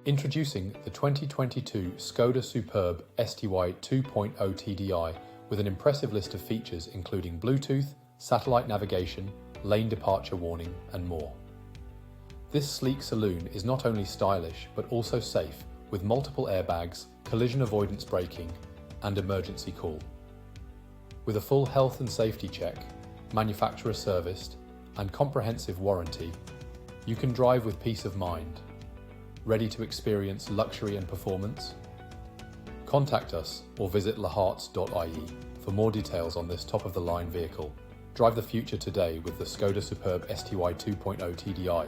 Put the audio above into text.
Introducing the 2022 Skoda Superb STY 2.0 TDI with an impressive list of features including Bluetooth, satellite navigation, lane departure warning, and more. This sleek saloon is not only stylish but also safe with multiple airbags, collision avoidance braking, and emergency call. With a full health and safety check, manufacturer serviced, and comprehensive warranty, you can drive with peace of mind. Ready to experience luxury and performance? Contact us or visit laharts.ie for more details on this top-of-the-line vehicle. Drive the future today with the Skoda Superb STY 2.0 TDI.